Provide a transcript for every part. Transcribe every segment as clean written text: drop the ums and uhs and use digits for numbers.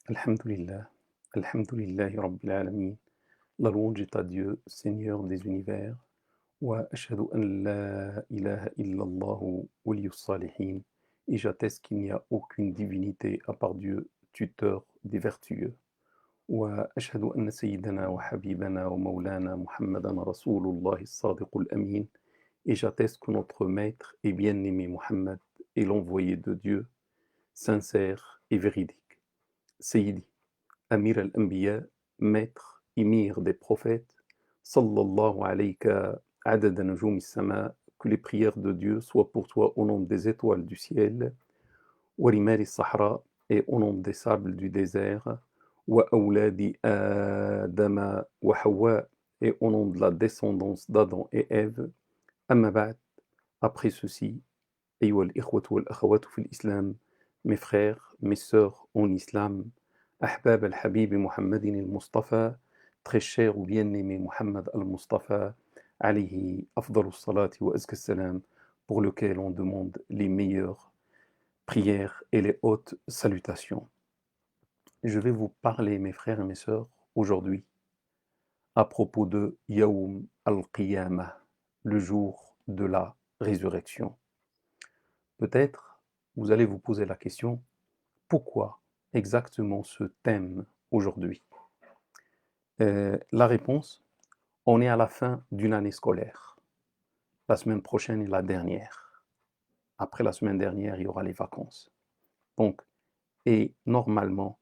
Alhamdulillah, Alhamdulillahi Rabbil Alamin. La louange est à Dieu, Seigneur des univers. Wa ashhadu an la ilaha illallahu waliyus salihin. Et j'atteste qu'il n'y a aucune divinité à part Dieu, tuteur des vertueux. Wa ashhadu anna sayyidana wa habibana wa maulana Muhammadan Rasulullah as-sadiqul amin. Et j'atteste que notre maître et bien-aimé Muhammad est l'envoyé de Dieu, sincère et véridique. Sayyidi, Amir al-Anbiya, maître, émir des prophètes, sallallahu alayka adada nujum as-sama, que les prières de Dieu soient pour toi au nombre des étoiles du ciel, wa rimari sahra, et au nombre des sables du désert, wa awladi Adama wa Hawa, et au nombre de la descendance d'Adam et Ève. Amma ba'd, après ceci, ayyuha al-ikhwatu wal-akhawatu fil islam, mes frères, mes sœurs en islam, Ahbab al-Habib Muhammadin al-Mustafa, très cher ou bien-aimé Muhammad al-Mustafa, alayhi afdalus salati wa azka salam, pour lequel on demande les meilleures prières et les hautes salutations. Je vais vous parler, mes frères et mes sœurs, aujourd'hui, à propos de Yawm al-Qiyamah, le jour de la résurrection. Peut-être vous allez vous poser la question, pourquoi exactement ce thème aujourd'hui? La réponse, on est à la fin d'une année scolaire. La semaine prochaine est la dernière. Après la semaine dernière, il y aura les vacances. Donc, et normalement,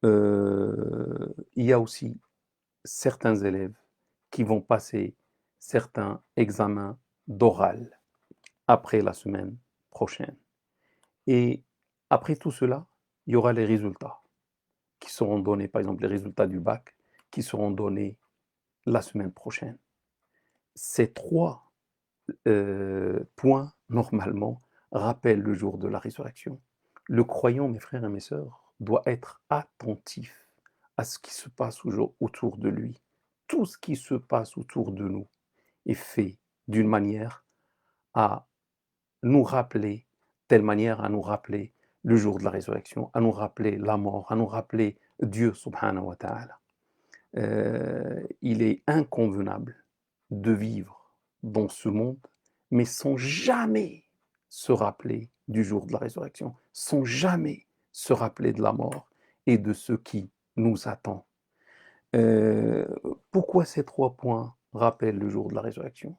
il y a aussi certains élèves qui vont passer certains examens d'oral après la semaine prochaine. Et après tout cela, il y aura les résultats qui seront donnés, par exemple les résultats du bac, qui seront donnés la semaine prochaine. Ces trois points, normalement, rappellent le jour de la résurrection. Le croyant, mes frères et mes sœurs, doit être attentif à ce qui se passe autour de lui. Tout ce qui se passe autour de nous est fait d'une manière à nous rappeler, telle manière à nous rappeler le jour de la résurrection, à nous rappeler la mort, à nous rappeler Dieu subhanahu wa ta'ala. Il est inconvenable de vivre dans ce monde, mais sans jamais se rappeler du jour de la résurrection, sans jamais se rappeler de la mort et de ce qui nous attend. Pourquoi ces trois points rappellent le jour de la résurrection?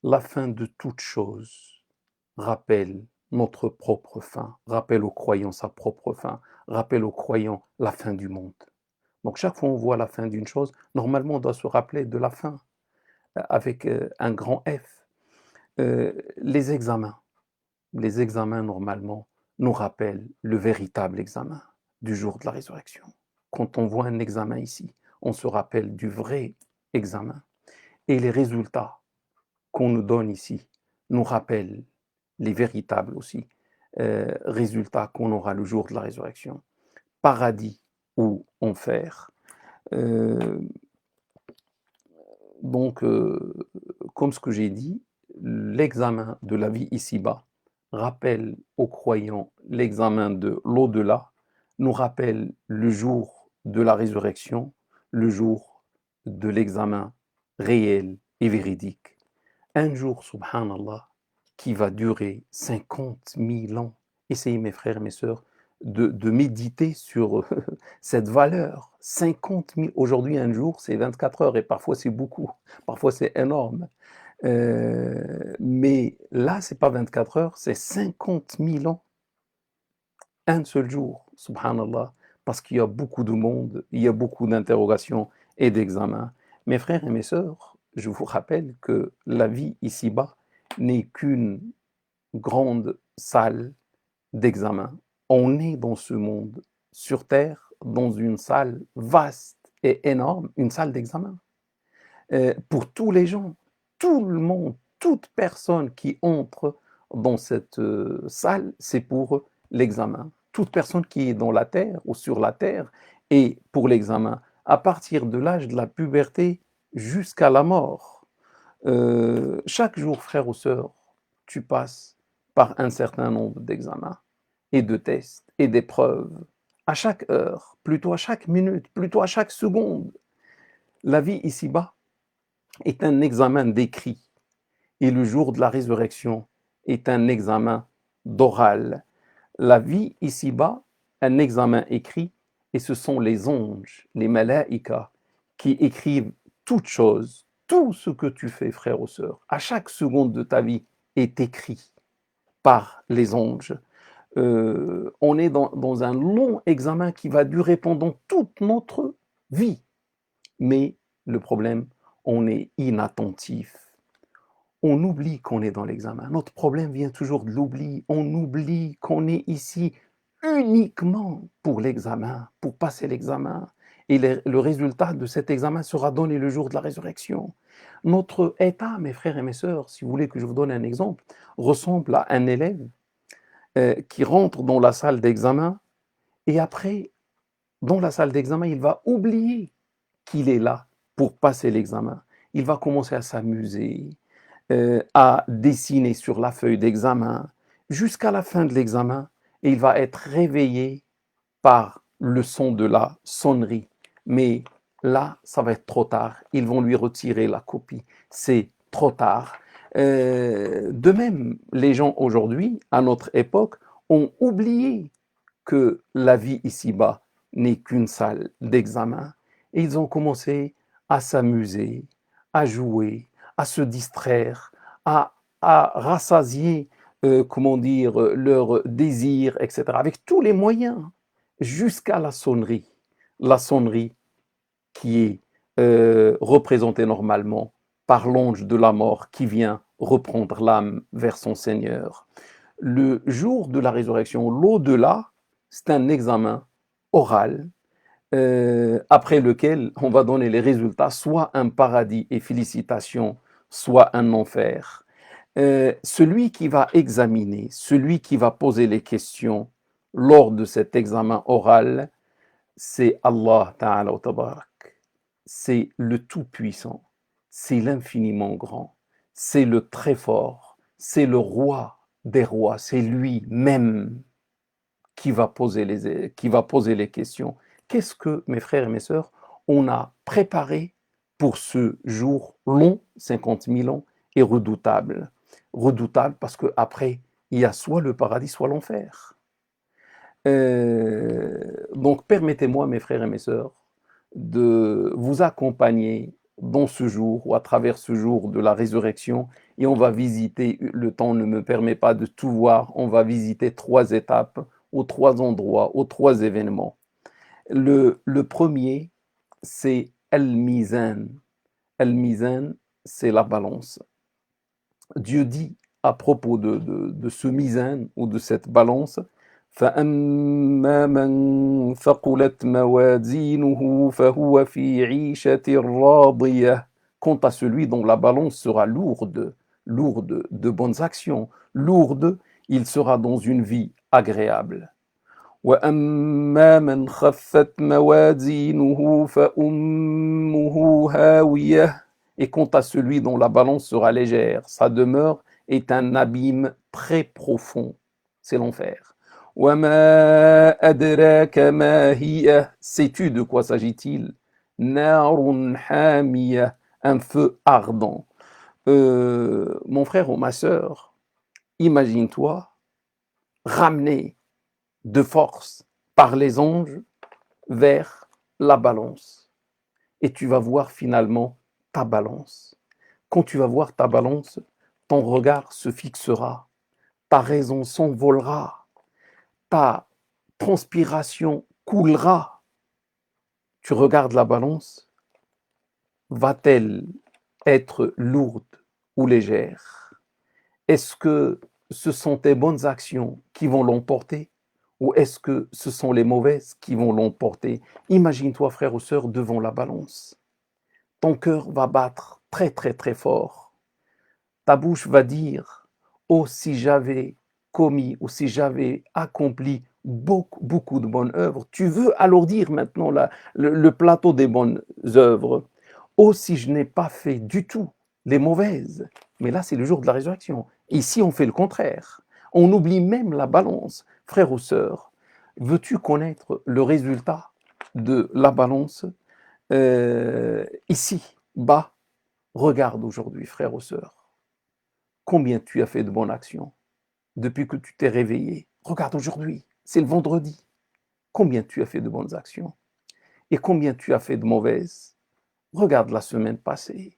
La fin de toute chose rappelle notre propre fin, rappelle aux croyants sa propre fin, rappelle aux croyants la fin du monde. Donc chaque fois qu'on voit la fin d'une chose, normalement on doit se rappeler de la fin, avec un grand F. Les examens normalement nous rappellent le véritable examen du jour de la résurrection. Quand on voit un examen ici, on se rappelle du vrai examen. Et les résultats qu'on nous donne ici nous rappellent les véritables aussi résultats qu'on aura le jour de la résurrection. Paradis ou enfer. Euh, donc, comme ce que j'ai dit, l'examen de la vie ici-bas rappelle aux croyants l'examen de l'au-delà, nous rappelle le jour de la résurrection, le jour de l'examen réel et véridique. Un jour, subhanallah, qui va durer 50 000 ans. Essayez, mes frères et mes sœurs, de méditer sur cette valeur. 50 000, aujourd'hui, un jour, c'est 24 heures, et parfois c'est beaucoup, parfois c'est énorme. Mais là, c'est pas 24 heures, c'est 50 000 ans. Un seul jour, subhanallah, parce qu'il y a beaucoup de monde, il y a beaucoup d'interrogations et d'examens. Mes frères et mes sœurs, je vous rappelle que la vie ici-bas n'est qu'une grande salle d'examen. On est dans ce monde, sur Terre, dans une salle vaste et énorme, une salle d'examen. Pour tous les gens, tout le monde, toute personne qui entre dans cette salle, c'est pour l'examen. Toute personne qui est dans la terre ou sur la terre est pour l'examen, à partir de l'âge de la puberté jusqu'à la mort. Chaque jour, frère ou sœur, tu passes par un certain nombre d'examens et de tests et d'épreuves à chaque heure, plutôt à chaque minute, plutôt à chaque seconde. La vie ici-bas est un examen d'écrit et le jour de la résurrection est un examen d'oral. La vie ici-bas, un examen écrit, et ce sont les anges, les malaïkas, qui écrivent toutes choses, tout ce que tu fais, frère ou sœur, à chaque seconde de ta vie est écrit par les anges. On est dans un long examen qui va durer pendant toute notre vie. Mais le problème, on est inattentif. On oublie qu'on est dans l'examen. Notre problème vient toujours de l'oubli. On oublie qu'on est ici uniquement pour l'examen, pour passer l'examen. Et le résultat de cet examen sera donné le jour de la résurrection. Notre état, mes frères et mes sœurs, si vous voulez que je vous donne un exemple, ressemble à un élève qui rentre dans la salle d'examen et après, dans la salle d'examen, il va oublier qu'il est là pour passer l'examen. Il va commencer à s'amuser, à dessiner sur la feuille d'examen jusqu'à la fin de l'examen et il va être réveillé par le son de la sonnerie. Mais là, ça va être trop tard. Ils vont lui retirer la copie. C'est trop tard. De même, les gens aujourd'hui, à notre époque, ont oublié que la vie ici-bas n'est qu'une salle d'examen. Et ils ont commencé à s'amuser, à jouer, à se distraire, à rassasier, comment dire, leurs désirs, etc., avec tous les moyens, jusqu'à la sonnerie qui est représentée normalement par l'ange de la mort qui vient reprendre l'âme vers son Seigneur. Le jour de la résurrection, l'au-delà, c'est un examen oral après lequel on va donner les résultats, soit un paradis et félicitations, soit un enfer. Celui qui va examiner, celui qui va poser les questions lors de cet examen oral, c'est Allah Ta'ala wa Tabarak. C'est le Tout-Puissant, c'est l'infiniment grand, c'est le très fort, c'est le roi des rois, c'est lui-même qui va poser les questions. Qu'est-ce que, mes frères et mes sœurs, on a préparé pour ce jour long, 50 000 ans, et redoutable. Redoutable parce qu'après, il y a soit le paradis, soit l'enfer. Donc, permettez-moi, mes frères et mes sœurs, de vous accompagner dans ce jour ou à travers ce jour de la résurrection et on va visiter, le temps ne me permet pas de tout voir, on va visiter 3 étapes aux 3 endroits, aux 3 événements. Le premier, c'est Al-Mizan. Al-Mizan, c'est la balance. Dieu dit à propos de ce Mizan ou de cette balance, فأما من ثقلت موازينه فهو في عيشة راضية. Quant à celui dont la balance sera lourde de bonnes actions, lourde, il sera dans une vie agréable. وأما من خفت موازينه فأمه هاوية. Et quant à celui dont la balance sera légère, sa demeure est un abîme très profond, c'est l'enfer. وما أدراك ما هي. Sais-tu de quoi s'agit-il? نار حامية, un feu ardent. Mon frère ou ma sœur, imagine-toi ramené de force par les anges vers la balance. Et tu vas voir finalement ta balance. Quand tu vas voir ta balance, ton regard se fixera, ta raison s'envolera, ta transpiration coulera. Tu regardes la balance, va-t-elle être lourde ou légère? Est-ce que ce sont tes bonnes actions qui vont l'emporter ou est-ce que ce sont les mauvaises qui vont l'emporter? Imagine-toi, frère ou sœur, devant la balance. Ton cœur va battre très très très fort. Ta bouche va dire, oh si j'avais commis ou si j'avais accompli beaucoup de bonnes œuvres. Tu veux alourdir maintenant le plateau des bonnes œuvres. Oh si je n'ai pas fait du tout les mauvaises. Mais là, c'est le jour de la résurrection. Ici, on fait le contraire. On oublie même la balance. Frères ou sœurs, Veux-tu connaître le résultat de la balance ici, bas? Regarde aujourd'hui, frères ou sœurs, combien tu as fait de bonnes actions depuis que tu t'es réveillé. Regarde aujourd'hui, c'est le vendredi. Combien tu as fait de bonnes actions et combien tu as fait de mauvaises. Regarde la semaine passée.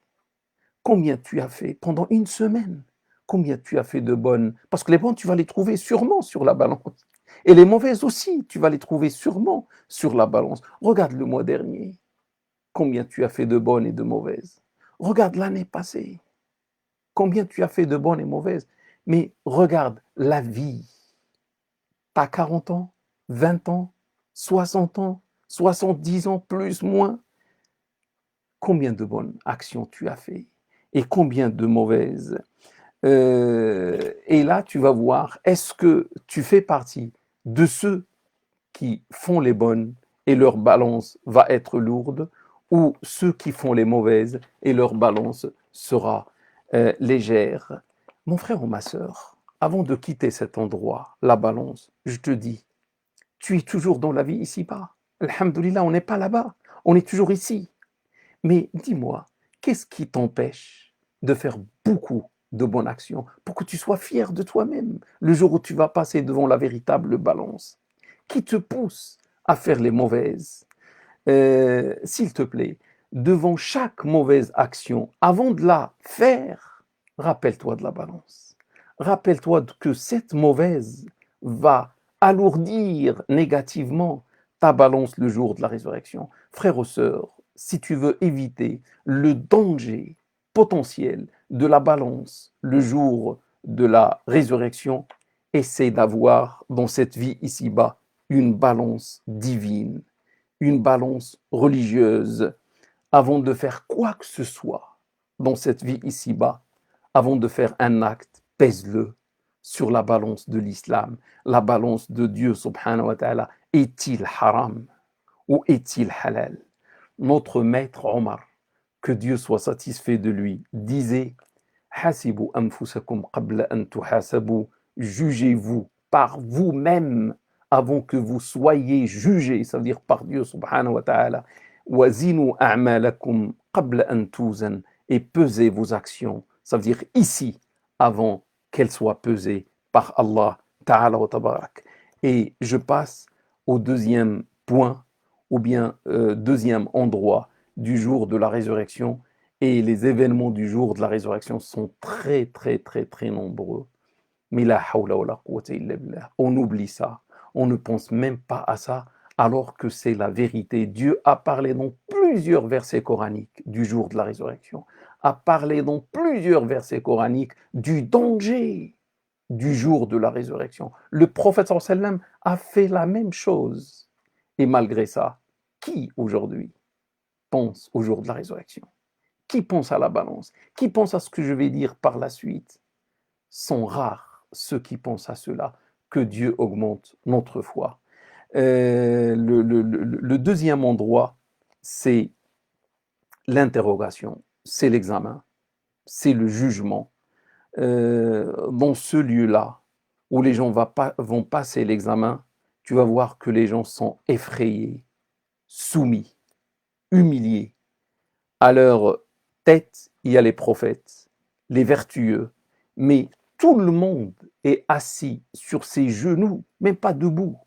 Combien tu as fait pendant une semaine. Combien tu as fait de bonnes. Parce que les bonnes, tu vas les trouver sûrement sur la balance. Et les mauvaises aussi, tu vas les trouver sûrement sur la balance. Regarde le mois dernier. Combien tu as fait de bonnes et de mauvaises. Regarde l'année passée. Combien tu as fait de bonnes et mauvaises. Mais regarde la vie. Tu as 40 ans, 20 ans, 60 ans, 70 ans, plus, moins. Combien de bonnes actions tu as fait et combien de mauvaises. Et là, tu vas voir, est-ce que tu fais partie de ceux qui font les bonnes et leur balance va être lourde, ou ceux qui font les mauvaises et leur balance sera légère. Mon frère ou ma sœur, avant de quitter cet endroit, la balance, je te dis, tu es toujours dans la vie ici-bas. Alhamdoulilah, on n'est pas là-bas, on est toujours ici. Mais dis-moi, qu'est-ce qui t'empêche de faire beaucoup de bonnes actions pour que tu sois fier de toi-même le jour où tu vas passer devant la véritable balance? Qui te pousse à faire les mauvaises? S'il te plaît, devant chaque mauvaise action, avant de la faire, rappelle-toi de la balance. Rappelle-toi que cette mauvaise va alourdir négativement ta balance le jour de la résurrection. Frères ou sœurs, si tu veux éviter le danger potentiel de la balance le jour de la résurrection, essaie d'avoir dans cette vie ici-bas une balance divine, une balance religieuse, avant de faire quoi que ce soit dans cette vie ici-bas, avant de faire un acte, pèse-le sur la balance de l'islam, la balance de Dieu subhanahu wa ta'ala. Est-il haram ou est-il halal? Notre maître Omar, que Dieu soit satisfait de lui, disait Hasibu anfusakum qabla an tuhasabu, jugez-vous par vous-même avant que vous soyez jugés, ça veut dire par Dieu subhanahu wa ta'ala. Wazinu a'malakum qabla an tuzan, et pesez vos actions, ça veut dire ici, avant qu'elles soient pesées par Allah ta'ala wa tabarak. Et je passe au deuxième point, ou bien deuxième endroit du jour de la résurrection. Et les événements du jour de la résurrection sont très, très, très, très nombreux. Mais la hawla wa la quwwata illa billah. On oublie ça. On ne pense même pas à ça, alors que c'est la vérité. Dieu a parlé dans plusieurs versets coraniques du jour de la résurrection, a parlé dans plusieurs versets coraniques du danger du jour de la résurrection. Le prophète sallallahu alayhi wa sallam a fait la même chose. Et malgré ça, qui aujourd'hui pense au jour de la résurrection? Qui pense à la balance? Qui pense à ce que je vais dire par la suite? Sont rares ceux qui pensent à cela. Que Dieu augmente notre foi. Le deuxième endroit, c'est l'interrogation, c'est l'examen, c'est le jugement. Dans ce lieu-là, où les gens vont passer l'examen, tu vas voir que les gens sont effrayés, soumis, humiliés. À leur tête, il y a les prophètes, les vertueux, mais tout le monde est assis sur ses genoux, même pas debout.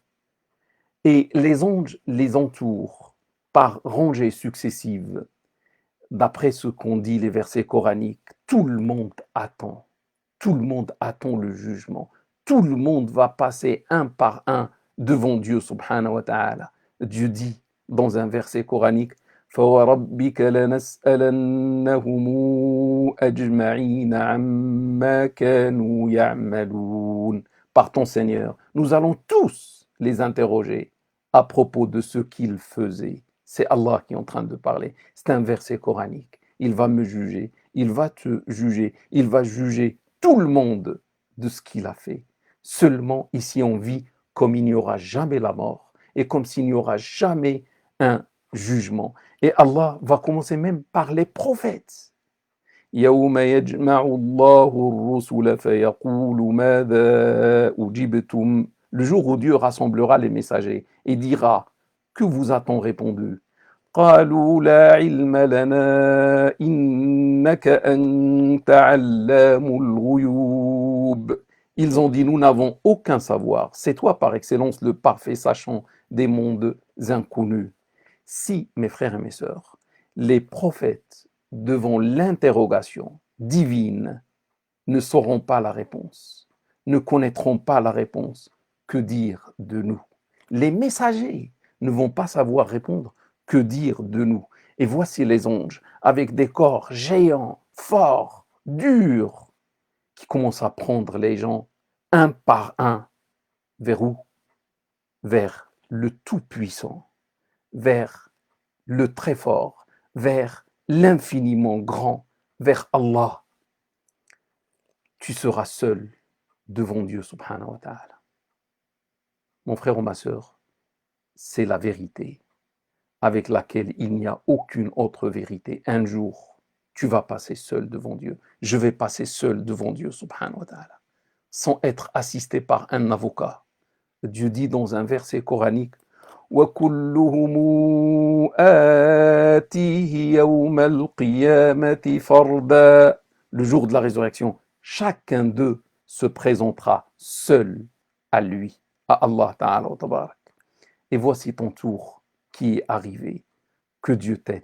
Et les anges les entourent par rangées successives. D'après ce qu'ont dit les versets coraniques, tout le monde attend. Tout le monde attend le jugement. Tout le monde va passer un par un devant Dieu subhanahu wa ta'ala. Dieu dit dans un verset coranique, فَوَرَبِّكَ لَنَسْأَلَنَّهُمْ أَجْمَعِينَ عَمَّا كَانُوا يَعْمَلُونَ. Par ton Seigneur, nous allons tous les interroger à propos de ce qu'ils faisaient. C'est Allah qui est en train de parler. C'est un verset coranique. Il va me juger, il va te juger, il va juger tout le monde de ce qu'il a fait. Seulement, ici, on vit comme il n'y aura jamais la mort et comme s'il n'y aura jamais un jugement. Et Allah va commencer même par les prophètes. يوم يجمع الله الرسل فيقول ماذا أجبتم Le jour où Dieu rassemblera les messagers et dira, que vous a-t-on répondu? قالوا لا علم لنا إنك أنت علام الغيوب. Ils ont dit, nous n'avons aucun savoir. C'est toi par excellence le parfait sachant des mondes inconnus. Si, mes frères et mes sœurs, les prophètes, devant l'interrogation divine, ne sauront pas la réponse, ne connaîtront pas la réponse, que dire de nous? Les messagers ne vont pas savoir répondre, que dire de nous? Et voici les anges, avec des corps géants, forts, durs, qui commencent à prendre les gens un par un. Vers où? Vers le Tout-Puissant, vers le Très Fort, vers l'infiniment grand, vers Allah. Tu seras seul devant Dieu subhanahu wa ta'ala. Mon frère ou ma sœur, c'est la vérité avec laquelle il n'y a aucune autre vérité. Un jour, tu vas passer seul devant Dieu. Je vais passer seul devant Dieu subhanahu wa ta'ala, sans être assisté par un avocat. Dieu dit dans un verset coranique, وَكُلُّهُمْ آتِيهِ يَوْمَ الْقِيَامَةِ فَرْدًا. Le jour de la résurrection, chacun d'eux se présentera seul à lui, à Allah Ta'ala wa Tabarak. Et voici ton tour qui est arrivé. Que Dieu t'aide,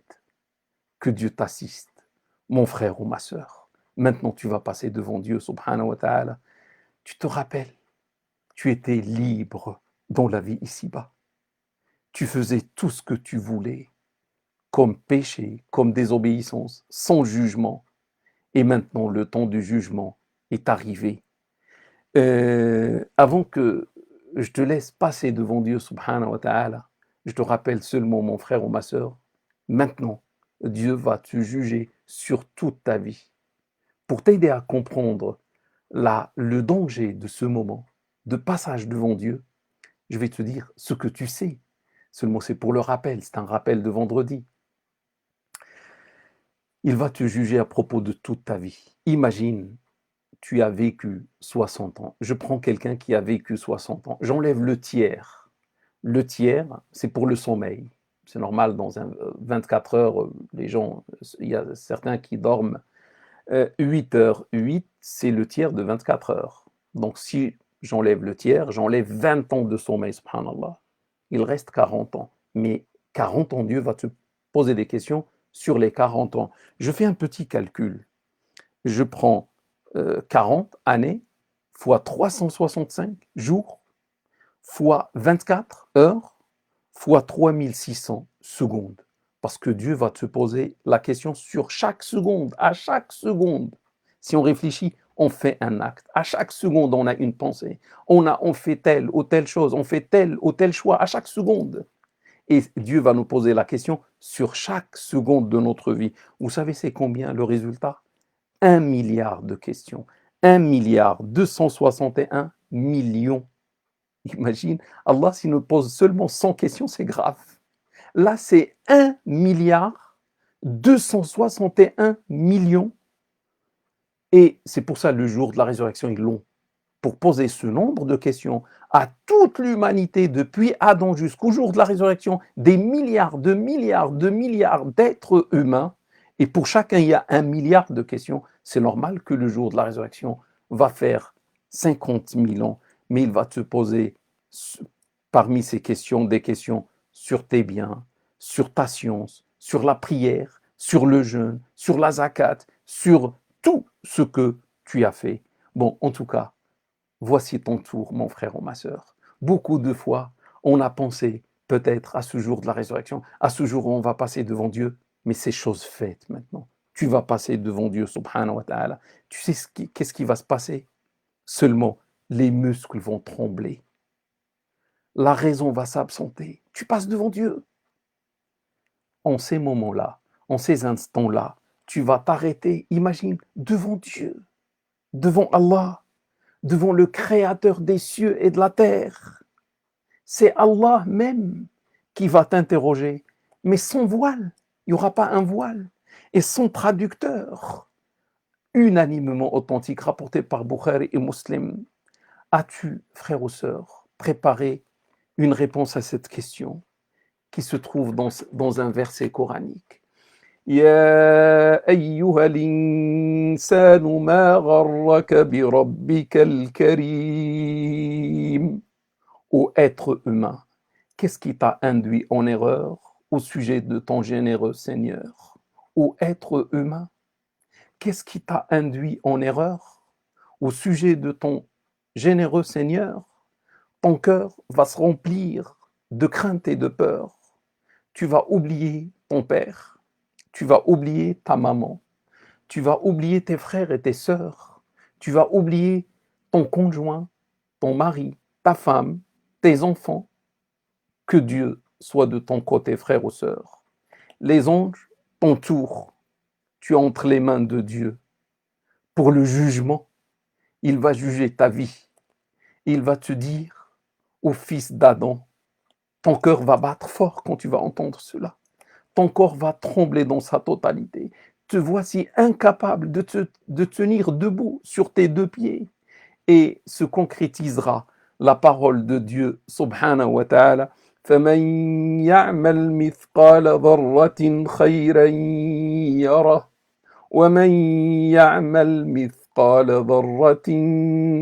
que Dieu t'assiste, mon frère ou ma sœur. Maintenant, tu vas passer devant Dieu, subhanahu wa ta'ala. Tu te rappelles, tu étais libre dans la vie ici-bas. Tu faisais tout ce que tu voulais, comme péché, comme désobéissance, sans jugement. Et maintenant, le temps du jugement est arrivé. Avant que je te laisse passer devant Dieu, subhanahu wa ta'ala, je te rappelle seulement, mon frère ou ma sœur, maintenant, Dieu va te juger sur toute ta vie. Pour t'aider à comprendre le danger de ce moment, de passage devant Dieu, je vais te dire ce que tu sais. Seulement, c'est pour le rappel, c'est un rappel de vendredi. Il va te juger à propos de toute ta vie. Imagine, tu as vécu 60 ans. Je prends quelqu'un qui a vécu 60 ans. J'enlève le tiers. Le tiers, c'est pour le sommeil. C'est normal, dans 24 heures, les gens, il y a certains qui dorment 8 heures. 8, c'est le tiers de 24 heures. Donc, si j'enlève le tiers, j'enlève 20 ans de sommeil, subhanallah. Il reste 40 ans. Mais 40 ans, Dieu va te poser des questions sur les 40 ans. Je fais un petit calcul. Je prends 40 années fois 365 jours fois 24 heures fois 3600 secondes. Parce que Dieu va te poser la question sur chaque seconde, à chaque seconde. Si on réfléchit, on fait un acte. À chaque seconde, on a une pensée. On fait telle ou telle chose, on fait tel ou tel choix à chaque seconde. Et Dieu va nous poser la question sur chaque seconde de notre vie. Vous savez, c'est combien le résultat? 1 milliard de questions. 1 milliard 261 millions. Imagine, Allah, s'il nous pose seulement 100 questions, c'est grave. Là, c'est 1 milliard 261 millions. Et c'est pour ça, le jour de la résurrection est long. Pour poser ce nombre de questions à toute l'humanité, depuis Adam jusqu'au jour de la résurrection, des milliards de milliards de milliards d'êtres humains. Et pour chacun, il y a 1 milliard de questions. C'est normal que le jour de la résurrection va faire 50 000 ans, mais il va te poser parmi ces questions des questions sur tes biens, sur ta science, sur la prière, sur le jeûne, sur la zakat, sur tout ce que tu as fait. Bon, en tout cas, voici ton tour, mon frère ou ma sœur. Beaucoup de fois, on a pensé peut-être à ce jour de la résurrection, à ce jour où on va passer devant Dieu, mais c'est chose faite maintenant. Tu vas passer devant Dieu, subhanahu wa ta'ala. Tu sais qu'est-ce qui va se passer? Seulement, les muscles vont trembler. La raison va s'absenter. Tu passes devant Dieu. En ces moments-là, en ces instants-là, tu vas t'arrêter, imagine, devant Dieu, devant Allah, devant le Créateur des cieux et de la terre. C'est Allah même qui va t'interroger, mais sans voile. Il n'y aura pas un voile. Et son traducteur, unanimement authentique, rapporté par Bukhari et Muslim. As-tu, frère ou sœur, préparer une réponse à cette question qui se trouve dans un verset coranique. يا أيها الإنسان ما غرك بربك الكريم. Ô être humain, qu'est-ce qui t'a induit en erreur au sujet de ton généreux Seigneur? Ô être humain, qu'est-ce qui t'a induit en erreur au sujet de ton généreux Seigneur? Ton cœur va se remplir de crainte et de peur. Tu vas oublier ton père, tu vas oublier ta maman, tu vas oublier tes frères et tes sœurs, tu vas oublier ton conjoint, ton mari, ta femme, tes enfants. Que Dieu soit de ton côté, frère ou sœur. Les anges t'entourent, tu es entre les mains de Dieu. Pour le jugement, il va juger ta vie. Il va te dire, ô fils d'Adam, ton cœur va battre fort quand tu vas entendre cela. Ton corps va trembler dans sa totalité. Te voici incapable de tenir debout sur tes deux pieds. Et se concrétisera la parole de Dieu, subhanahu wa ta'ala. فَمَنْ يَعْمَلْ مِثْقَالَ ذَرَّةٍ خَيْرًا يَرَهُ وَمَنْ يَعْمَلْ مِثْقَالَ ذَرَّةٍ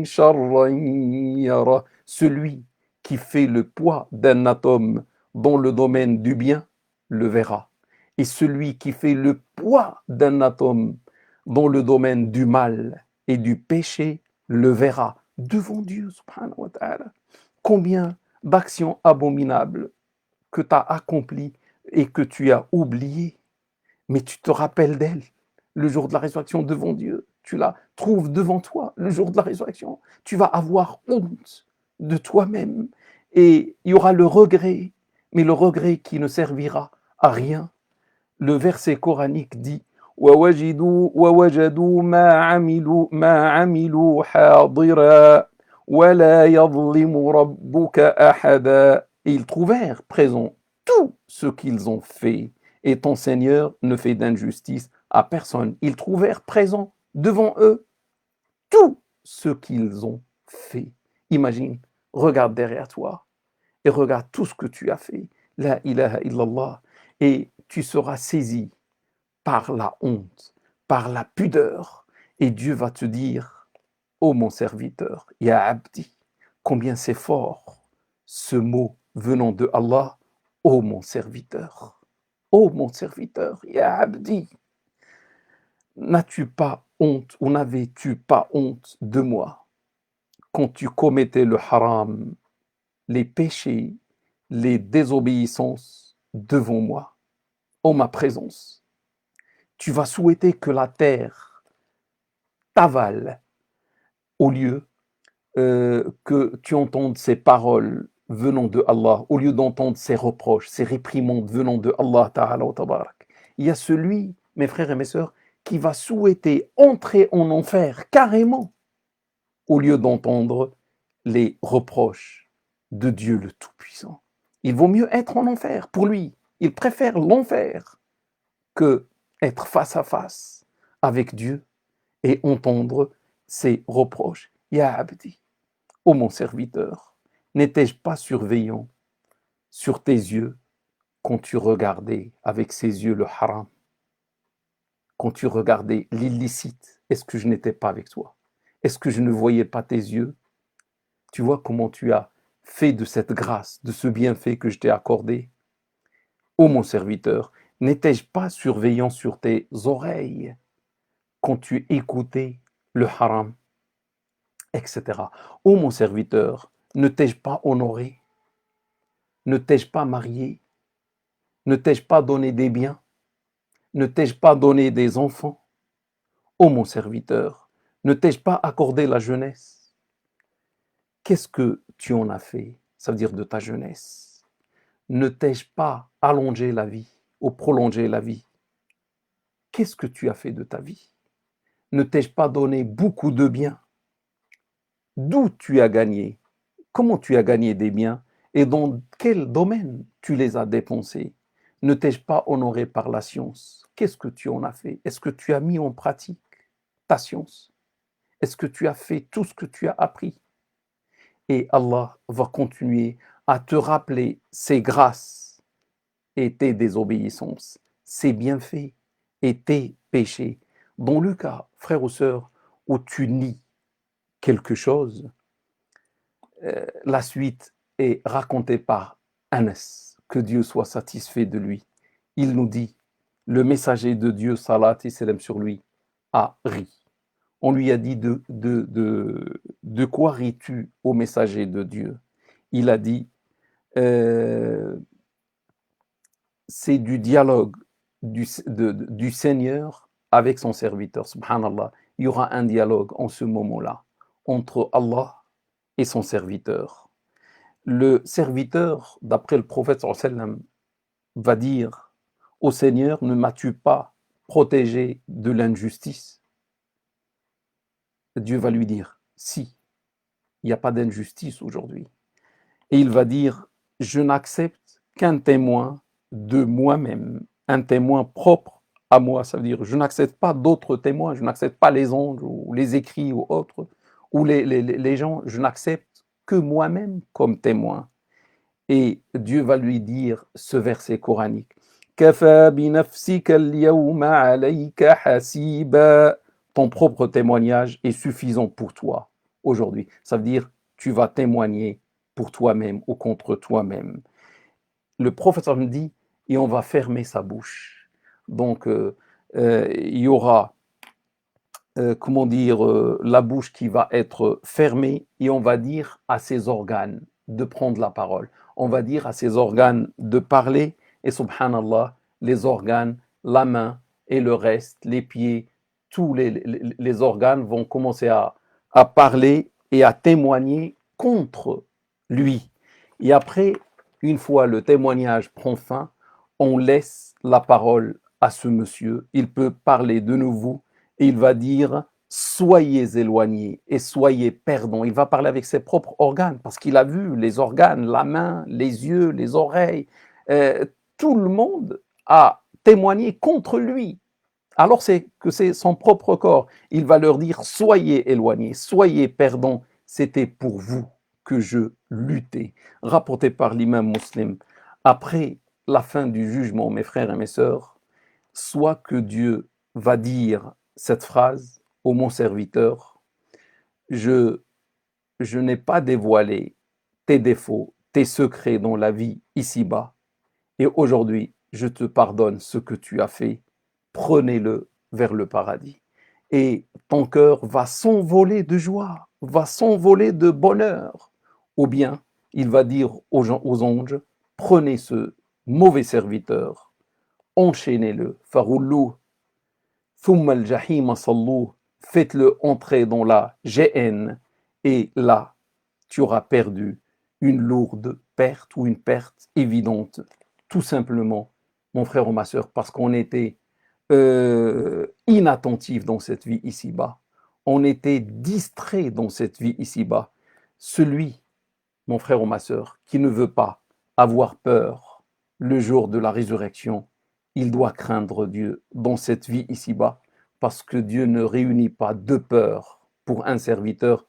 شَرًّا يَرَهُ. Celui qui fait le poids d'un atome dans le domaine du bien le verra. Et celui qui fait le poids d'un atome dans le domaine du mal et du péché le verra devant Dieu, subhanahu wa ta'ala. Combien d'actions abominables que tu as accomplies et que tu as oubliées, mais tu te rappelles d'elles le jour de la résurrection devant Dieu. Tu la trouves devant toi le jour de la résurrection. Tu vas avoir honte de toi-même et il y aura le regret, mais le regret qui ne servira à rien. Le verset coranique dit وَوَجَدُوا مَا عَمِلُوا حَاضِرًا وَلَا يَظْلِمُ رَبُّكَ أَحَدًا. Et ils trouvèrent présent tout ce qu'ils ont fait, et ton Seigneur ne fait d'injustice à personne. Ils trouvèrent présent devant eux tout ce qu'ils ont fait. Imagine, regarde derrière toi et regarde tout ce que tu as fait. La ilaha illallah. Et tu seras saisi par la honte, par la pudeur. Et Dieu va te dire, ô mon serviteur, ya abdi, combien c'est fort ce mot venant de Allah, ô mon serviteur, ya abdi. N'as-tu pas honte ou n'avais-tu pas honte de moi quand tu commettais le haram, les péchés, les désobéissances devant moi, en ma présence? Tu vas souhaiter que la terre t'avale au lieu que tu entendes ces paroles venant de Allah, au lieu d'entendre ces reproches, ces réprimandes venant de Allah Ta'ala wa Tabarak. Il y a celui, mes frères et mes sœurs, qui va souhaiter entrer en enfer carrément, au lieu d'entendre les reproches de Dieu le Tout-Puissant. Il vaut mieux être en enfer pour lui. Il préfère l'enfer que être face à face avec Dieu et entendre ses reproches. Ya abdi, ô mon serviteur, n'étais-je pas surveillant sur tes yeux quand tu regardais avec ses yeux le haram, quand tu regardais l'illicite? Est-ce que je n'étais pas avec toi? Est-ce que je ne voyais pas tes yeux? Tu vois comment tu as fait de cette grâce, de ce bienfait que je t'ai accordé? Ô mon serviteur, n'étais-je pas surveillant sur tes oreilles quand tu écoutais le haram, etc. Ô mon serviteur, ne t'ai-je pas honoré? Ne t'ai-je pas marié? Ne t'ai-je pas donné des biens? Ne t'ai-je pas donné des enfants? Ô mon serviteur, ne t'ai-je pas accordé la jeunesse? Qu'est-ce que tu en as fait? Ça veut dire de ta jeunesse. Ne t'ai-je pas allongé la vie ou prolongé la vie? Qu'est-ce que tu as fait de ta vie? Ne t'ai-je pas donné beaucoup de biens? D'où tu as gagné? Comment tu as gagné des biens? Et dans quel domaine tu les as dépensés? Ne t'ai-je pas honoré par la science? Qu'est-ce que tu en as fait? Est-ce que tu as mis en pratique ta science? Est-ce que tu as fait tout ce que tu as appris? et Allah va continuer à te rappeler ses grâces et tes désobéissances, ses bienfaits et tes péchés. Dans le cas, frère ou sœur, où tu nies quelque chose, la suite est racontée par Anas, que Dieu soit satisfait de lui. Il nous dit, le messager de Dieu, salat et salam sur lui, a ri. On lui a dit, de quoi ris-tu au messager de Dieu? Il a dit, euh, c'est du dialogue du Seigneur avec son serviteur, subhanallah. Il y aura un dialogue en ce moment-là entre Allah et son serviteur. Le serviteur, d'après le prophète sallam, va dire au Seigneur, ne m'as-tu pas protégé de l'injustice? Dieu va lui dire, si, il n'y a pas d'injustice aujourd'hui. Et il va dire, je n'accepte qu'un témoin de moi-même, un témoin propre à moi. Ça veut dire, je n'accepte pas d'autres témoins, je n'accepte pas les anges ou les écrits ou autres, ou les gens, je n'accepte que moi-même comme témoin. Et Dieu va lui dire ce verset coranique. Kafa bi nafsika al-yawma alayka hasiba. Ton propre témoignage est suffisant pour toi aujourd'hui. Ça veut dire tu vas témoigner pour toi-même ou contre toi-même. Le prophète me dit et on va fermer sa bouche. Donc il y aura comment dire, la bouche qui va être fermée et on va dire à ses organes de prendre la parole. On va dire à ses organes de parler et subhanallah, les organes, la main et le reste, les pieds, tous les organes vont commencer à parler et à témoigner contre lui. Et après, une fois le témoignage prend fin, on laisse la parole à ce monsieur. Il peut parler de nouveau et il va dire soyez éloignés et soyez perdants. Il va parler avec ses propres organes parce qu'il a vu les organes, la main, les yeux, les oreilles. Tout le monde a témoigné contre lui. Alors que c'est son propre corps. Il va leur dire soyez éloignés, soyez perdants. C'était pour vous que je luttais. Rapporté par l'imam Muslim. Après la fin du jugement, mes frères et mes sœurs, soit que Dieu va dire cette phrase ô mon serviteur, je, je n'ai pas dévoilé tes défauts, tes secrets dans la vie ici-bas, et aujourd'hui, je te pardonne ce que tu as fait, prenez-le vers le paradis. Et ton cœur va s'envoler de joie, va s'envoler de bonheur. Ou bien, il va dire aux anges, prenez ce mauvais serviteur, enchaînez-le, faroulou, thumma al-jahima sallouh, faites-le entrer dans la GN, et là, tu auras perdu une lourde perte ou une perte évidente, tout simplement, mon frère ou ma sœur, parce qu'on était inattentif dans cette vie ici-bas, on était distrait dans cette vie ici-bas. Celui, mon frère ou ma sœur, qui ne veut pas avoir peur le jour de la résurrection, il doit craindre Dieu dans cette vie ici-bas, parce que Dieu ne réunit pas deux peurs pour un serviteur,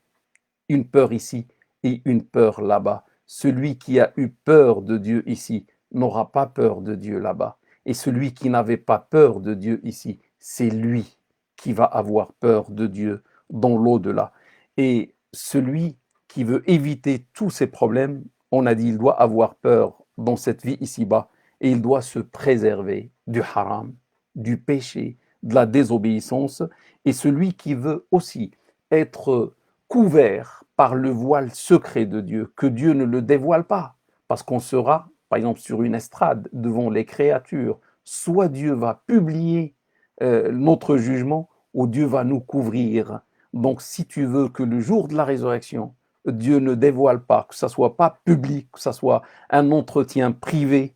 une peur ici et une peur là-bas. Celui qui a eu peur de Dieu ici n'aura pas peur de Dieu là-bas. Et celui qui n'avait pas peur de Dieu ici, c'est lui qui va avoir peur de Dieu dans l'au-delà. Et celui qui veut éviter tous ces problèmes, on a dit, il doit avoir peur dans cette vie ici-bas et il doit se préserver du haram, du péché, de la désobéissance. Et celui qui veut aussi être couvert par le voile secret de Dieu, que Dieu ne le dévoile pas, parce qu'on sera, par exemple, sur une estrade devant les créatures, soit Dieu va publier notre jugement, ou Dieu va nous couvrir. Donc, si tu veux que le jour de la résurrection, Dieu ne dévoile pas, que ça soit pas public, que ça soit un entretien privé,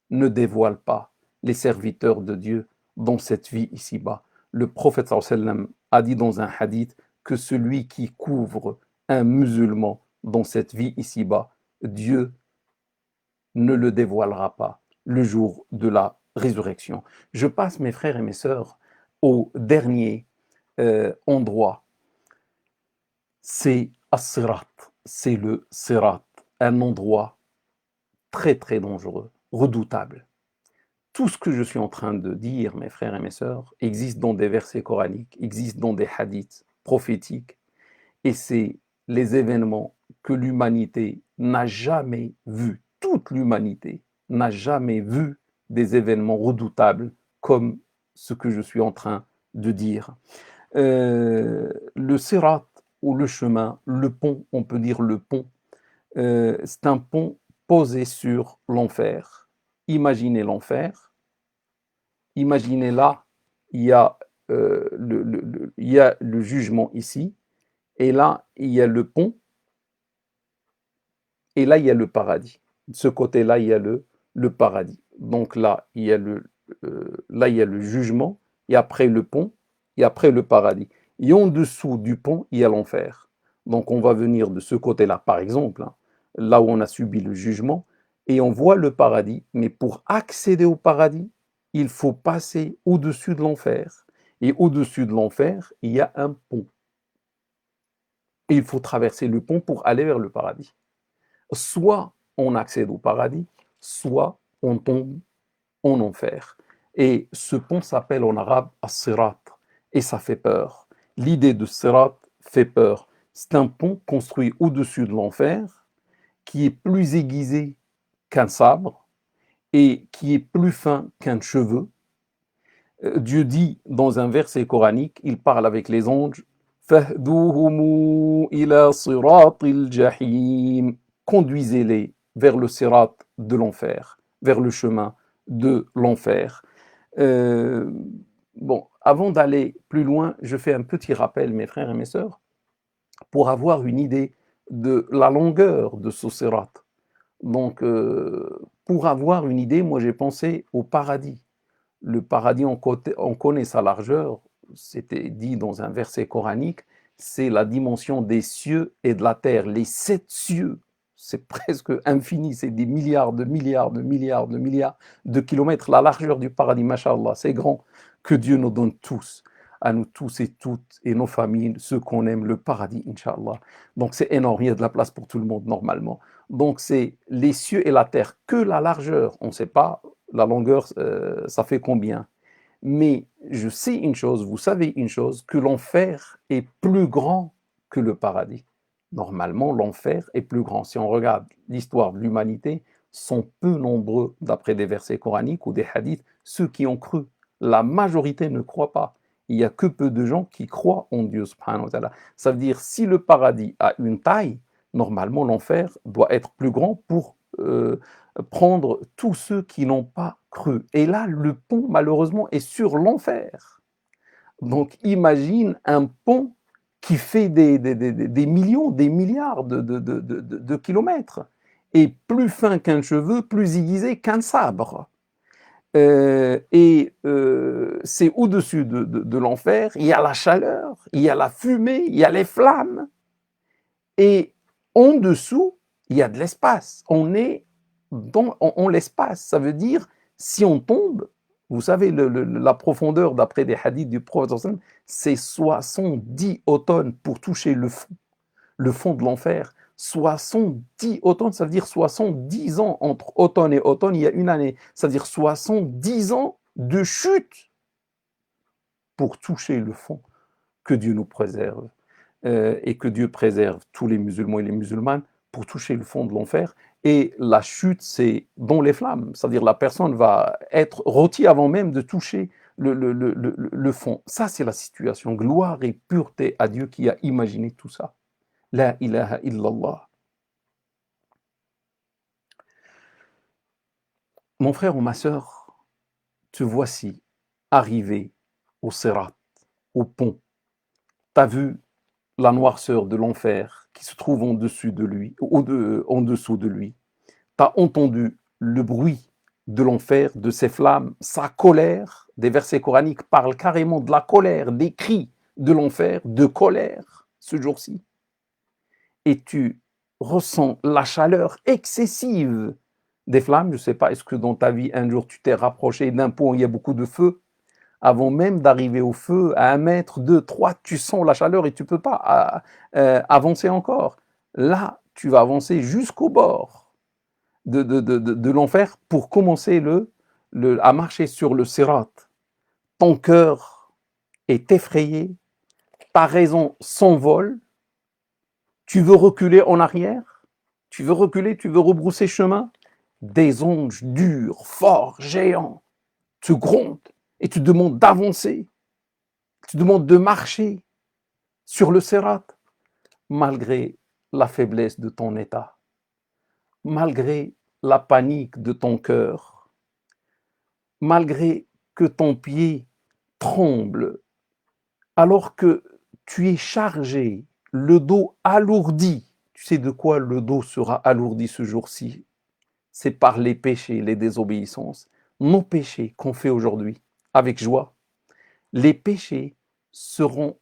ne dévoile pas les serviteurs de Dieu dans cette vie ici-bas. Le prophète sallam a dit dans un hadith que celui qui couvre un musulman dans cette vie ici-bas, Dieu ne le dévoilera pas le jour de la résurrection. Je passe, mes frères et mes sœurs, au dernier endroit, c'est As-Sirat. c'est le Sirat, un endroit très très dangereux, redoutable. Tout ce que je suis en train de dire, mes frères et mes sœurs, existe dans des versets coraniques, existe dans des hadiths prophétiques, et c'est les événements que l'humanité n'a jamais vus. Toute l'humanité n'a jamais vu des événements redoutables comme ce que je suis en train de dire. Le Sirat ou le chemin, le pont, on peut dire le pont, c'est un pont posé sur l'enfer. Imaginez l'enfer. Imaginez là, il y a, il y a le jugement ici, et là, il y a le pont, et là, il y a le paradis. De ce côté-là, il y a le paradis. Donc là, là, il y a le jugement, et après le pont, et après le paradis. Et en dessous du pont, il y a l'enfer. Donc on va venir de ce côté-là, par exemple, hein, là où on a subi le jugement, et on voit le paradis, mais pour accéder au paradis, il faut passer au-dessus de l'enfer. Et au-dessus de l'enfer, il y a un pont. Et il faut traverser le pont pour aller vers le paradis. Soit on accède au paradis, soit on tombe en enfer. Et ce pont s'appelle en arabe as-sirat, et ça fait peur. L'idée de sirat fait peur. C'est un pont construit au-dessus de l'enfer, qui est plus aiguisé qu'un sabre, et qui est plus fin qu'un cheveu. Dieu dit dans un verset coranique, il parle avec les anges, Fahduhumu ila siratil jahim. Conduisez-les vers le sirat de l'enfer, vers le chemin de l'enfer. Euh, bon, avant d'aller plus loin, je fais un petit rappel, mes frères et mes sœurs, pour avoir une idée de la longueur de ce sirat. Donc, pour avoir une idée, moi j'ai pensé au paradis. Le paradis, on connaît sa largeur, c'était dit dans un verset coranique, c'est la dimension des cieux et de la terre. Les 7 cieux, c'est presque infini, c'est des milliards de milliards de milliards de milliards de kilomètres. La largeur du paradis, machallah, c'est grand. Que Dieu nous donne tous, à nous tous et toutes, et nos familles, ceux qu'on aime, le paradis, Inch'Allah. Donc c'est énorme, il y a de la place pour tout le monde, normalement. Donc c'est les cieux et la terre, que la largeur, on ne sait pas la longueur, ça fait combien. Mais je sais une chose, vous savez une chose, que l'enfer est plus grand que le paradis. Normalement, l'enfer est plus grand. Si on regarde l'histoire de l'humanité, sont peu nombreux, d'après des versets coraniques ou des hadiths, ceux qui ont cru. La majorité ne croit pas. Il n'y a que peu de gens qui croient en Dieu, subhanahu wa ta'ala. Ça veut dire, si le paradis a une taille, normalement, l'enfer doit être plus grand pour prendre tous ceux qui n'ont pas cru. Et là, le pont, malheureusement, est sur l'enfer. Donc, imagine un pont qui fait des millions, des milliards de kilomètres, et plus fin qu'un cheveu, plus aiguisé qu'un sabre. C'est au-dessus de l'enfer, il y a la chaleur, il y a la fumée, il y a les flammes, et en dessous, il y a de l'espace. On est en l'espace. Ça veut dire, si on tombe, vous savez, la profondeur, d'après des hadiths du prophète, c'est 70 automnes pour toucher le fond de l'enfer. 70 automnes, ça veut dire 70 ans entre automne et automne, il y a une année. Ça veut dire 70 ans de chute pour toucher le fond. Que Dieu nous préserve. Et que Dieu préserve tous les musulmans et les musulmanes pour toucher le fond de l'enfer. Et la chute, c'est dans les flammes. C'est-à-dire la personne va être rôtie avant même de toucher le fond. Ça, c'est la situation. Gloire et pureté à Dieu qui a imaginé tout ça. La ilaha illallah. Mon frère ou ma sœur, te voici arrivé au Sirat, au pont. T'as vu la noirceur de l'enfer qui se trouve en dessous de lui, en dessous de lui. Tu as entendu le bruit de l'enfer, de ses flammes, sa colère. Des versets coraniques parlent carrément de la colère, des cris de l'enfer, de colère ce jour-ci. Et tu ressens la chaleur excessive des flammes. Je ne sais pas, est-ce que dans ta vie, un jour, tu t'es rapproché d'un pont où il y a beaucoup de feu? Avant même d'arriver au feu, à 1 mètre, 2, 3, tu sens la chaleur et tu ne peux pas avancer encore. Là, tu vas avancer jusqu'au bord de l'enfer pour commencer à marcher sur le sirat. Ton cœur est effrayé, ta raison s'envole, tu veux reculer en arrière, tu veux reculer, tu veux rebrousser chemin. Des anges durs, forts, géants te grondent et te demandent d'avancer, te demandent de marcher sur le sirat, malgré la faiblesse de ton état, malgré la panique de ton cœur, malgré que ton pied tremble, alors que tu es chargé, le dos alourdi. Tu sais de quoi le dos sera alourdi ce jour-ci? C'est par les péchés, les désobéissances. Nos péchés qu'on fait aujourd'hui avec joie, les péchés seront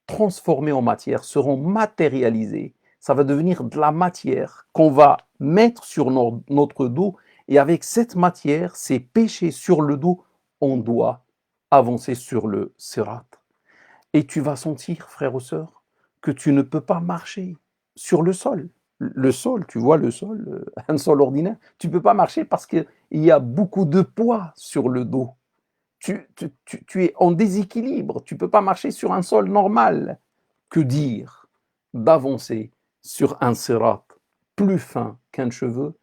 transformés en matière, seront matérialisés. Ça va devenir de la matière qu'on va mettre sur notre dos. Et avec cette matière, ces péchés sur le dos, on doit avancer sur le sirat. Et tu vas sentir, frère ou sœur, que tu ne peux pas marcher sur le sol. Le sol, tu vois le sol, un sol ordinaire, tu ne peux pas marcher parce qu'il y a beaucoup de poids sur le dos. Tu es en déséquilibre, tu ne peux pas marcher sur un sol normal. Que dire d'avancer sur un sirat plus fin qu'un cheveu,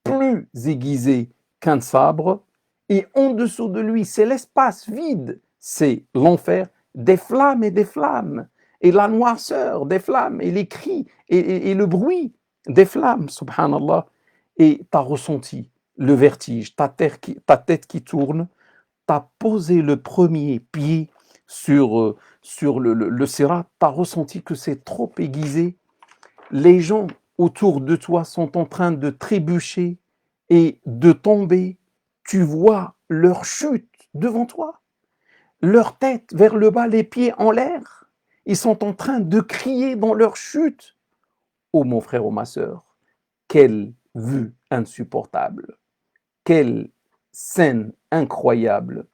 plus aiguisé qu'un sabre, et en dessous de lui, c'est l'espace vide, c'est l'enfer, des flammes et des flammes, et la noirceur des flammes, et les cris, et le bruit des flammes, subhanallah. Et tu as ressenti le vertige, ta tête qui tourne, tu as posé le premier pied sur le sirat, tu as ressenti que c'est trop aiguisé. Les gens autour de toi sont en train de trébucher et de tomber. Tu vois leur chute devant toi, leur tête vers le bas, les pieds en l'air. Ils sont en train de crier dans leur chute. Oh mon frère, oh ma sœur, quelle vue insupportable, quelle scène incroyable,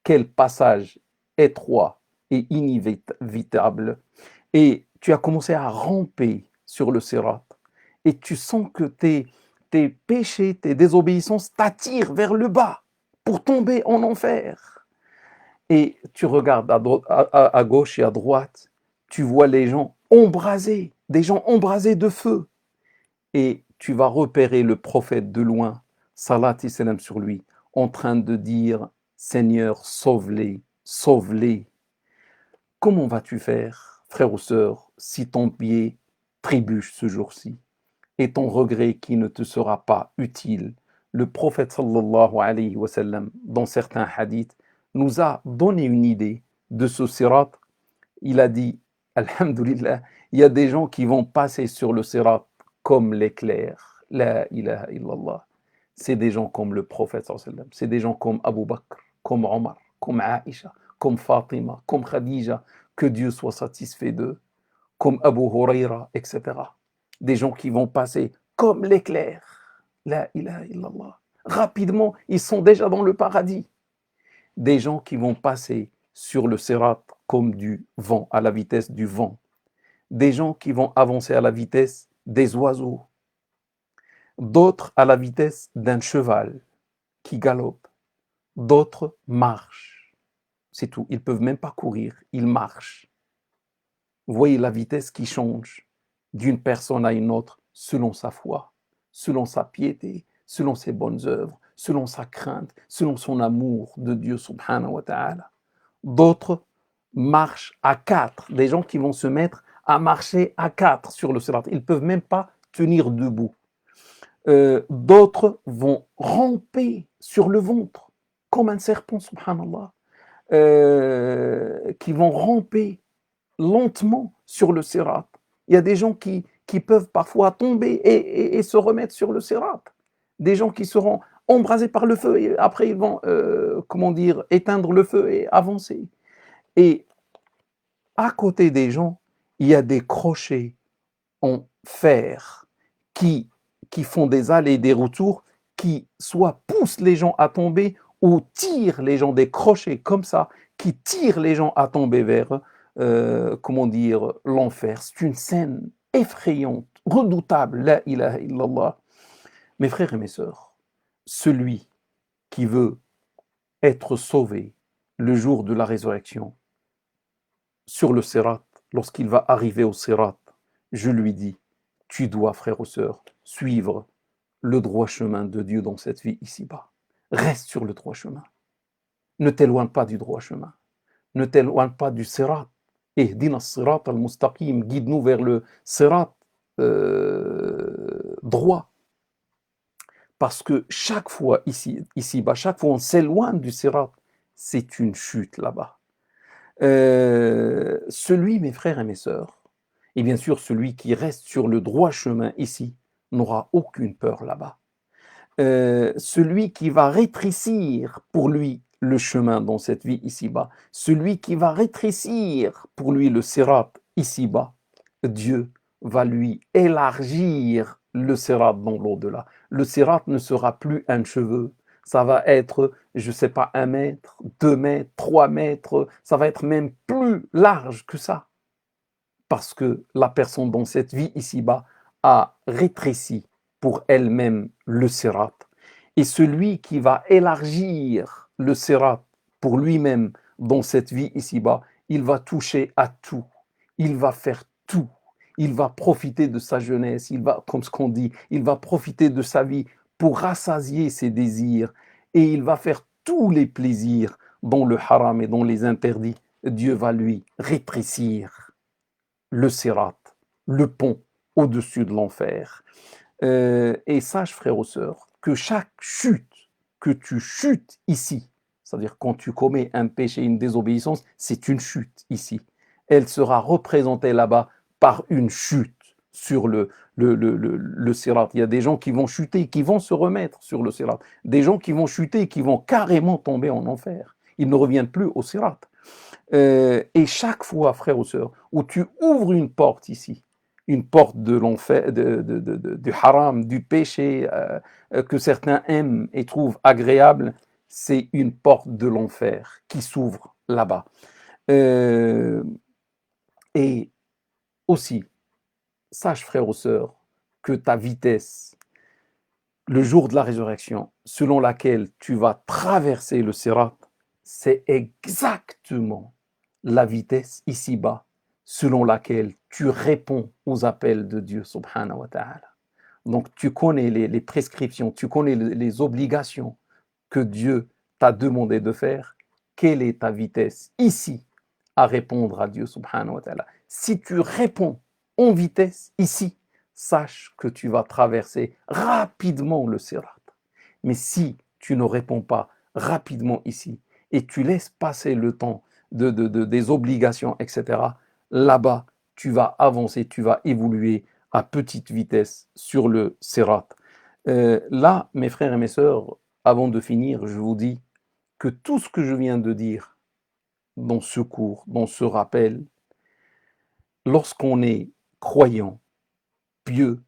quel passage étroit et inévitable. Et tu as commencé à ramper sur le sirat. Et tu sens que tes péchés, tes désobéissances t'attirent vers le bas pour tomber en enfer. Et tu regardes à gauche et à droite, tu vois les gens embrasés, des gens embrasés de feu. Et tu vas repérer le prophète de loin, salat et salam sur lui, en train de dire « Seigneur, sauve-les, sauve-les ». Comment vas-tu faire, frère ou sœur, si ton pied trébuche ce jour-ci et ton regret qui ne te sera pas utile? Le prophète sallallahu alayhi wa sallam, dans certains hadiths, nous a donné une idée de ce sirat. Il a dit, alhamdulillah, il y a des gens qui vont passer sur le sirat comme l'éclair. La ilaha illallah. C'est des gens comme le prophète sallallahu alayhi wa sallam. C'est des gens comme Abu Bakr, comme Omar, comme Aïcha, comme Fatima, comme Khadija, que Dieu soit satisfait d'eux, comme Abu Huraira, etc. Des gens qui vont passer comme l'éclair. La ilaha illallah. Rapidement, ils sont déjà dans le paradis. Des gens qui vont passer sur le sirat comme du vent, à la vitesse du vent. Des gens qui vont avancer à la vitesse des oiseaux. D'autres à la vitesse d'un cheval qui galope. D'autres marchent. C'est tout. Ils ne peuvent même pas courir, ils marchent. Vous voyez la vitesse qui change d'une personne à une autre selon sa foi, selon sa piété, selon ses bonnes œuvres, selon sa crainte, selon son amour de Dieu subhanahu wa ta'ala. D'autres marchent à quatre, des gens qui vont se mettre à marcher à quatre sur le sirat. Ils ne peuvent même pas tenir debout. D'autres vont ramper sur le ventre, comme un serpent, subhanallah, qui vont ramper lentement sur le sirat. Il y a des gens qui peuvent parfois tomber et se remettre sur le sirat. Des gens qui seront embrasés par le feu et après ils vont, éteindre le feu et avancer. Et à côté des gens, il y a des crochets en fer qui font des allers et des retours, qui soit poussent les gens à tomber ou tirent les gens, des crochets comme ça, qui tirent les gens à tomber vers l'enfer. C'est une scène effrayante redoutable, la ilaha illallah. Mes frères et mes sœurs, celui qui veut être sauvé le jour de la résurrection sur le Sirat, lorsqu'il va arriver au Sirat, je lui dis, tu dois, frère ou sœur, suivre le droit chemin de Dieu dans cette vie ici-bas. Reste sur le droit chemin. Ne t'éloigne pas du droit chemin. Ne t'éloigne pas du Sirat. Ihdina sirat al-mustaqim, guide-nous vers le Sirat droit. Parce que chaque fois ici-bas, chaque fois on s'éloigne du Sirat, c'est une chute là-bas. Celui, mes frères et mes sœurs, et bien sûr celui qui reste sur le droit chemin ici, n'aura aucune peur là-bas. Celui qui va rétrécir pour lui le chemin dans cette vie ici-bas, celui qui va rétrécir pour lui le sirat ici-bas, Dieu va lui élargir le sirat dans l'au-delà. Le sirat ne sera plus un cheveu, ça va être, je ne sais pas, 1 mètre, 2 mètres, 3 mètres, ça va être même plus large que ça. Parce que la personne dans cette vie ici-bas a rétréci pour elle-même le sirat. Et celui qui va élargir le sirat pour lui-même dans cette vie ici-bas, il va toucher à tout. Il va faire tout. Il va profiter de sa jeunesse, il va, comme ce qu'on dit, il va profiter de sa vie pour rassasier ses désirs et il va faire tous les plaisirs dans le haram et dans les interdits. Dieu va lui rétrécir le sirat, le pont au-dessus de l'enfer. Et sache, frères ou sœurs, que chaque chute que tu chutes ici, c'est-à-dire quand tu commets un péché, une désobéissance, c'est une chute ici. Elle sera représentée là-bas par une chute sur le sirat. Il y a des gens qui vont chuter, qui vont se remettre sur le sirat. Des gens qui vont chuter, qui vont carrément tomber en enfer. Ils ne reviennent plus au sirat. Et chaque fois, frères ou sœurs, où tu ouvres une porte ici, une porte de l'enfer, du haram, du péché que certains aiment et trouvent agréable, c'est une porte de l'enfer qui s'ouvre là-bas. Et aussi, sache, frères ou sœurs, que ta vitesse, le jour de la résurrection, selon laquelle tu vas traverser le sirat, c'est exactement la vitesse ici-bas selon laquelle tu réponds aux appels de Dieu subhanahu wa ta'ala. Donc tu connais les prescriptions, tu connais les obligations que Dieu t'a demandé de faire. Quelle est ta vitesse ici à répondre à Dieu subhanahu wa ta'ala? Si tu réponds en vitesse ici, sache que tu vas traverser rapidement le sirat. Mais si tu ne réponds pas rapidement ici et tu laisses passer le temps des obligations, etc., là-bas, tu vas avancer, tu vas évoluer à petite vitesse sur le sirat. Là, mes frères et mes sœurs, avant de finir, je vous dis que tout ce que je viens de dire dans ce cours, dans ce rappel, lorsqu'on est croyant, pieux,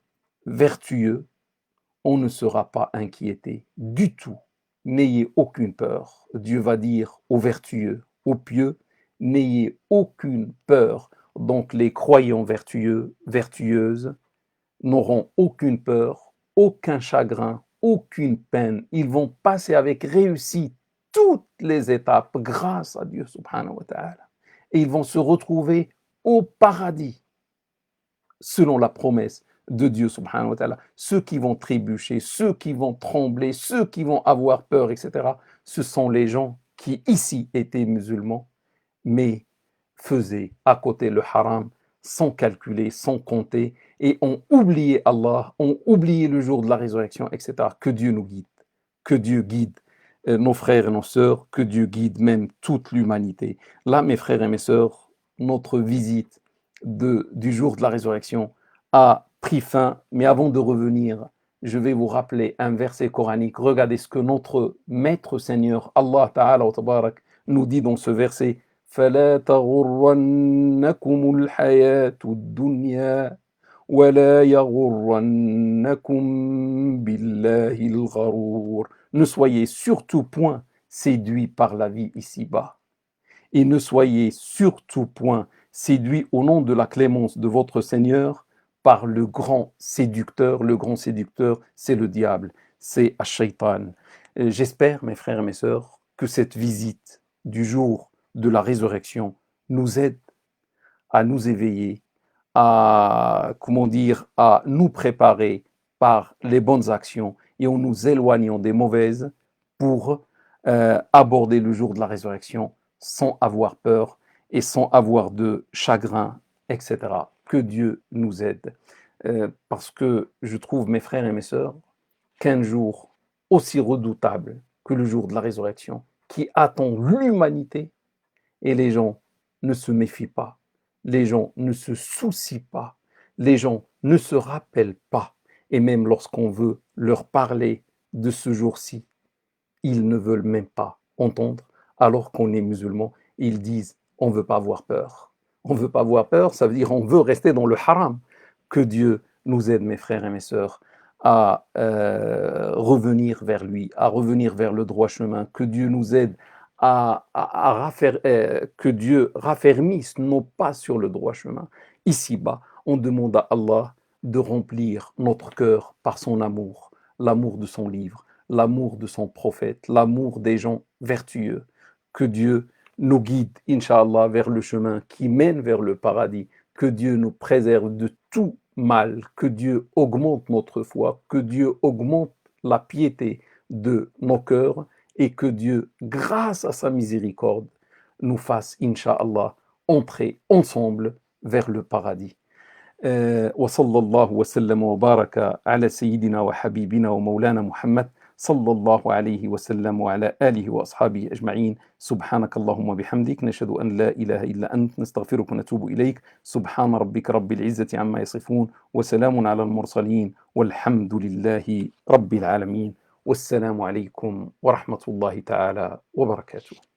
vertueux, on ne sera pas inquiété du tout. N'ayez aucune peur. Dieu va dire aux vertueux, aux pieux, n'ayez aucune peur. Donc les croyants vertueux, vertueuses, n'auront aucune peur, aucun chagrin, aucune peine. Ils vont passer avec réussite toutes les étapes grâce à Dieu subhanahu wa ta'ala. Et ils vont se retrouver au paradis selon la promesse de Dieu subhanahu wa ta'ala. Ceux qui vont trébucher, ceux qui vont trembler, ceux qui vont avoir peur, etc., ce sont les gens qui ici étaient musulmans, mais faisaient à côté le haram sans calculer, sans compter, et ont oublié Allah, ont oublié le jour de la résurrection, etc. Que Dieu nous guide, que Dieu guide nos frères et nos sœurs, que Dieu guide même toute l'humanité. Là, mes frères et mes sœurs, notre visite du jour de la résurrection a pris fin, mais avant de revenir, je vais vous rappeler un verset coranique. Regardez ce que notre Maître Seigneur, Allah Ta'ala wa Tabarak, nous dit dans ce verset. فلا تغرنكم الحياة الدنيا ولا يغرنكم بالله الغرور. Ne soyez surtout point séduits par la vie ici-bas. Et ne soyez surtout point séduits au nom de la clémence de votre Seigneur par le grand séducteur. Le grand séducteur, c'est le diable, c'est Ash-Shaytan. J'espère, mes frères et mes sœurs, que cette visite du jour de la résurrection nous aide à nous éveiller, à, comment dire, à nous préparer par les bonnes actions et en nous éloignant des mauvaises pour aborder le jour de la résurrection sans avoir peur et sans avoir de chagrin, etc. Que Dieu nous aide. Parce que je trouve, mes frères et mes sœurs, qu'un jour aussi redoutable que le jour de la résurrection, qui attend l'humanité, et les gens ne se méfient pas, les gens ne se soucient pas, les gens ne se rappellent pas. Et même lorsqu'on veut leur parler de ce jour-ci, ils ne veulent même pas entendre, alors qu'on est musulman. Ils disent, on ne veut pas avoir peur. On ne veut pas avoir peur, ça veut dire on veut rester dans le haram. Que Dieu nous aide, mes frères et mes sœurs, à revenir vers lui, à revenir vers le droit chemin. Que Dieu nous aide que Dieu raffermisse nos pas sur le droit chemin. Ici-bas, on demande à Allah de remplir notre cœur par son amour, l'amour de son livre, l'amour de son prophète, l'amour des gens vertueux. Que Dieu nous guide, Inch'Allah, vers le chemin qui mène vers le paradis. Que Dieu nous préserve de tout mal. Que Dieu augmente notre foi. Que Dieu augmente la piété de nos cœurs. Et que Dieu, grâce à sa miséricorde, nous fasse, Inch'Allah, entrer ensemble vers le paradis. وصلى الله وسلم وبارك على سيدنا وحبيبنا ومولانا محمد صلى الله عليه وسلم وعلى آله وأصحابه أجمعين. سبحانك اللهم وبحمدك، نشهد أن لا إله إلا أنت، نستغفرك ونتوب إليك. سبحان ربك رب العزة عما يصفون وسلام على المرسلين والحمد لله رب العالمين. والسلام عليكم ورحمة الله تعالى وبركاته.